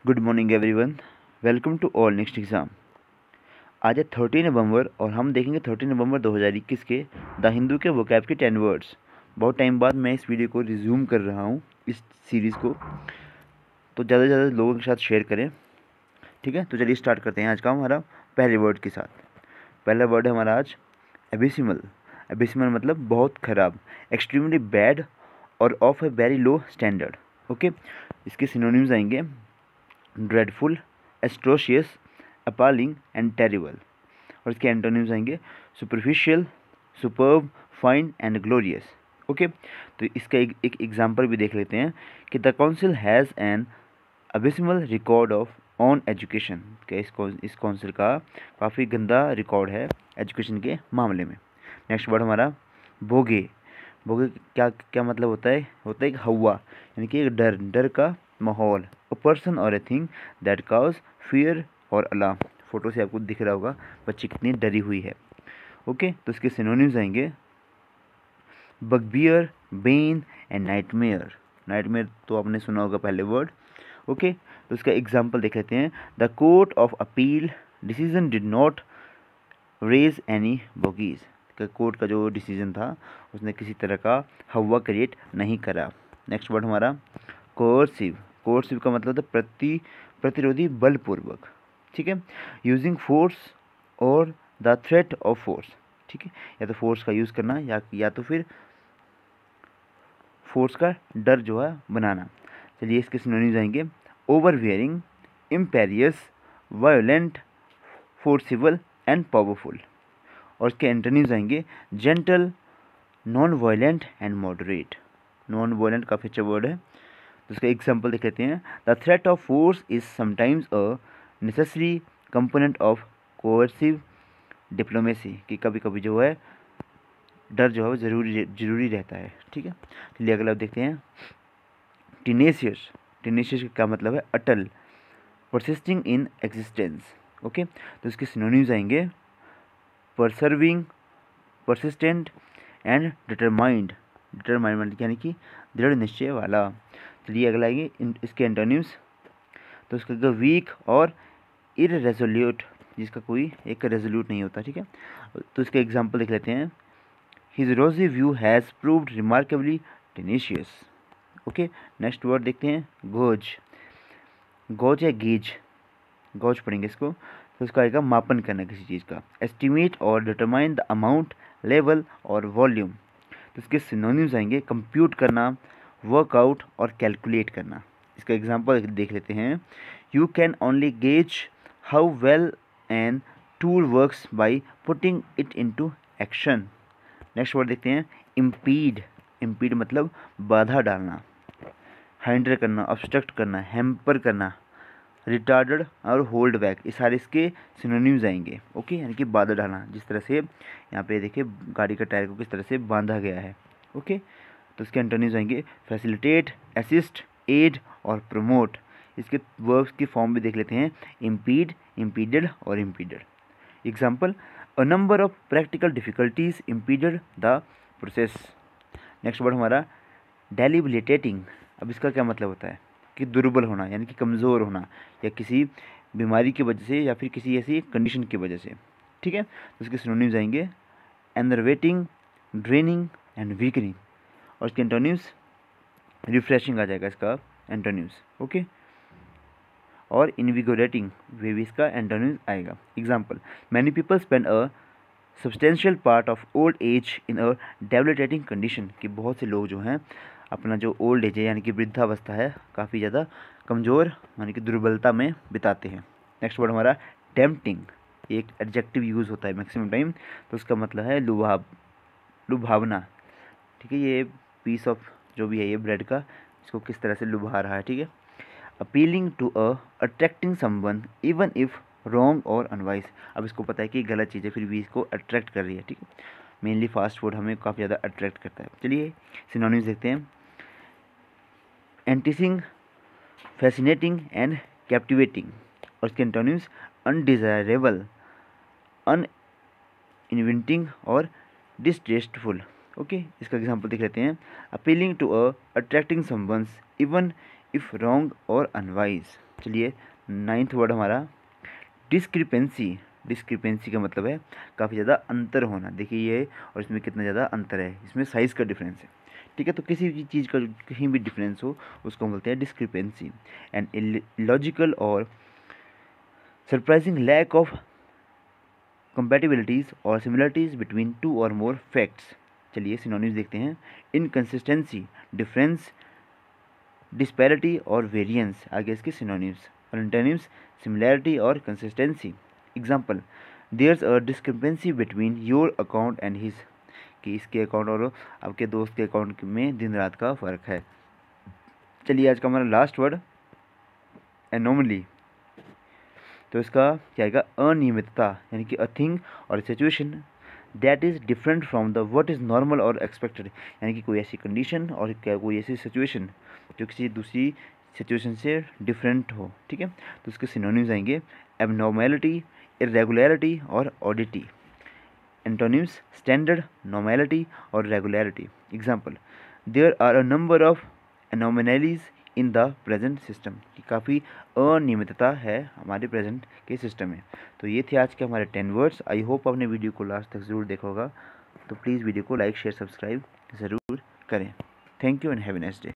Good morning everyone. Welcome to all next exam. आज है 30 नवंबर और हम देखेंगे 30 नवंबर 2021 के द हिंदू के वोकैब के 10 वर्ड्स। बहुत टाइम बाद मैं इस वीडियो को रिज्यूम कर रहा हूँ, इस सीरीज़ को, तो ज़्यादा से ज़्यादा लोगों के साथ शेयर करें। ठीक है, तो चलिए स्टार्ट करते हैं आज का हमारा पहले वर्ड के साथ। पहला वर्ड है हमारा आज एबिसिमल। एबिसिमल मतलब बहुत ख़राब, एक्सट्रीमली बैड और of a very low standard. Okay, इसके सिनोनिम्स आएंगे dreadful, atrocious, appalling and terrible. और इसके एंटोनिम्स आएंगे superficial, superb, fine and glorious. Okay, तो इसका एक एग्जांपल भी देख लेते हैं कि the council has an abysmal record of on education. क्या इस काउंसिल का काफ़ी गंदा रिकॉर्ड है एजुकेशन के मामले में। नेक्स्ट वर्ड हमारा बोगे। बोगे क्या क्या मतलब होता है एक हवा, यानी कि एक डर का माहौल। अ पर्सन और a thing that cause fear और अलार्म। फोटो से आपको दिख रहा होगा बच्ची कितनी डरी हुई है। ओके, तो इसके सिनोनिम्स आएंगे बगबियर, बेन एंड नाइटमेयर। नाइटमेयर तो आपने सुना होगा पहले वर्ड। ओके, तो इसका एग्जांपल देख लेते हैं। The court of appeal decision did not raise any bogies. Court का जो डिसीजन था उसने किसी तरह का हवा क्रिएट नहीं करा। नेक्स्ट वर्ड हमारा कोर्सिव। कोर्सिव का मतलब था प्रतिरोधी बलपूर्वक। ठीक है, यूजिंग फोर्स और द थ्रेट ऑफ फोर्स। ठीक है, या तो फोर्स का यूज़ करना या तो फिर फोर्स का डर जो है बनाना। चलिए इसके सिनोनिम्स आएंगे ओवरवियरिंग, इम्पेरियस, वायोलेंट, फोर्सिबल एंड पावरफुल। और इसके एंटोनिम्स आएंगे gentle, non violent and moderate. Non violent काफ़ी अच्छा वर्ड है, तो इसका एग्जांपल देख लेते हैं। The threat of force is sometimes a necessary component of coercive diplomacy. कि कभी कभी जो है डर जो है वो जरूरी रहता है। ठीक है, चलिए अगला देखते हैं टीनेशियस। टीनेशियस का क्या मतलब है अटल, परसिस्टिंग इन एग्जिस्टेंस। ओके, तो इसके सिनोनिम्स आएंगे परसर्विंग, परसिस्टेंट एंड डिटरमाइंड। डिटरमाइंड यानी कि दृढ़ निश्चय वाला। चलिए अगला आएंगे इसके एंटोनिम्स। तो इसका वीक और इररेजोल्यूट, जिसका कोई एक रेजोल्यूट नहीं होता। ठीक है, तो इसके एग्जांपल देख लेते हैं। His rosy view has proved remarkably tenacious. Okay, next word देखते हैं गोज। गोज या गेज, गॉज पढ़ेंगे इसको। तो इसका आएगा मापन करना किसी चीज़ का, एस्टिमेट और डिटरमाइन द अमाउंट, लेवल और वॉल्यूम। तो इसके सिनोनिम्स आएंगे कंप्यूट करना, वर्कआउट और कैलकुलेट करना। इसका एग्जांपल देख लेते हैं। You can only gauge how well an tool works by putting it into action. Next word देखते हैं इम्पीड। इम्पीड मतलब बाधा डालना, हाइंडर करना, ऑब्स्ट्रक्ट करना, हैम्पर करना, रिटार्डेड और होल्ड बैक। ये सारे इसके सिनोनिम्स आएंगे। ओके, यानी कि बाधा डालना, जिस तरह से यहाँ पे देखिए गाड़ी का टायर को किस तरह से बांधा गया है। ओके, तो इसके एंटोनिम्स आएंगे फैसिलिटेट, असिस्ट, एड और प्रमोट। इसके वर्ब्स की फॉर्म भी देख लेते हैं इम्पीड, इम्पीडेड और impeded. Example a number of practical difficulties impeded the process. Next word हमारा डेलिबिलिटेटिंग। अब इसका क्या मतलब होता है कि दुर्बल होना, यानी कि कमज़ोर होना, या किसी बीमारी की वजह से या फिर किसी ऐसी कंडीशन की वजह से। ठीक है, तो इसके सिनोनिम्स आएंगे एनर्वेटिंग, ड्रेनिंग एंड वीकनिंग। और इसके एंटोनिम्स रिफ्रेशिंग आ जाएगा इसका एंटोनिम्स। ओके, और इनविगोरेटिंग वे भी इसका एंटोनिम्स आएगा। Example many people spend a substantial part of old age in a debilitating condition. कि बहुत से लोग जो हैं अपना जो ओल्ड एज है यानी कि वृद्धावस्था है काफ़ी ज़्यादा कमज़ोर यानी कि दुर्बलता में बिताते हैं। नेक्स्ट वर्ड हमारा टेम्पटिंग। एक एडजेक्टिव यूज़ होता है मैक्सिमम टाइम, तो उसका मतलब है लुभावना। ठीक है, ये पीस ऑफ जो भी है ये ब्रेड का, इसको किस तरह से लुभा रहा है। ठीक है, appealing to attracting someone even if wrong और अनवाइज। अब इसको पता है कि गलत चीज़ है फिर भी इसको अट्रैक्ट कर रही है। ठीक है, मेनली फास्ट फूड हमें काफ़ी ज़्यादा अट्रैक्ट करता है। चलिए सिनोनिम्स देखते हैं एंटिसिंग, फैसिनेटिंग एंड कैप्टिवेटिंग। और इसके एंटोनिम्स अनडिजायरेबल, अन इन्वेंटिंग और डिस्टेस्टफुल। ओके, इसका एग्जांपल देख लेते हैं appealing to attracting someones even if wrong और अनवाइज। चलिए 9th वर्ड हमारा डिस्क्रिपेंसी। डिस्क्रिपेंसी का मतलब है काफ़ी ज़्यादा अंतर होना। देखिए ये और इसमें कितना ज़्यादा अंतर है, इसमें साइज़ का डिफरेंस है। ठीक है, तो किसी भी चीज़ का कहीं भी डिफरेंस हो उसको हम बोलते हैं डिस्क्रिपेंसी। एंड इलॉजिकल और सरप्राइजिंग लैक ऑफ compatibilities और similarities between two or more facts। चलिए सिनोनिम्स देखते हैं। इनकन्सिस्टेंसी, डिफरेंस, डिस्पैरिटी और वेरिएंस आगे इसके सिनोनिम्स। और एंटोनिम्स सिमिलैरिटी और consistency. Example, there's a discrepancy between your account and his, कि इसके अकाउंट और आपके दोस्त के अकाउंट में दिन रात का फ़र्क है। चलिए आज का हमारा लास्ट वर्ड एनोमली। तो इसका क्या आएगा, अनियमितता, यानी कि अ थिंग और situation that is different from the what is normal और एक्सपेक्टेड, यानी कि कोई ऐसी कंडीशन और क्या कोई ऐसी सिचुएशन जो किसी दूसरी सिचुएशन से डिफरेंट हो। ठीक है, तो इसके सिनोनिम्स आएंगे एबनॉर्मेलिटी, इरेगुलरिटी और ऑडिटी। एंटोनिम्स स्टैंडर्ड, नॉर्मेलिटी और regularity. Example, there are a number of anomalies in the present system, कि काफ़ी अनियमितता है हमारे प्रेजेंट के सिस्टम में। तो ये थे आज के हमारे 10 वर्ड्स। आई होप आपने वीडियो को लास्ट तक ज़रूर देखा होगा। तो प्लीज़ वीडियो को लाइक शेयर सब्सक्राइब ज़रूर करें। Thank you and have a nice day.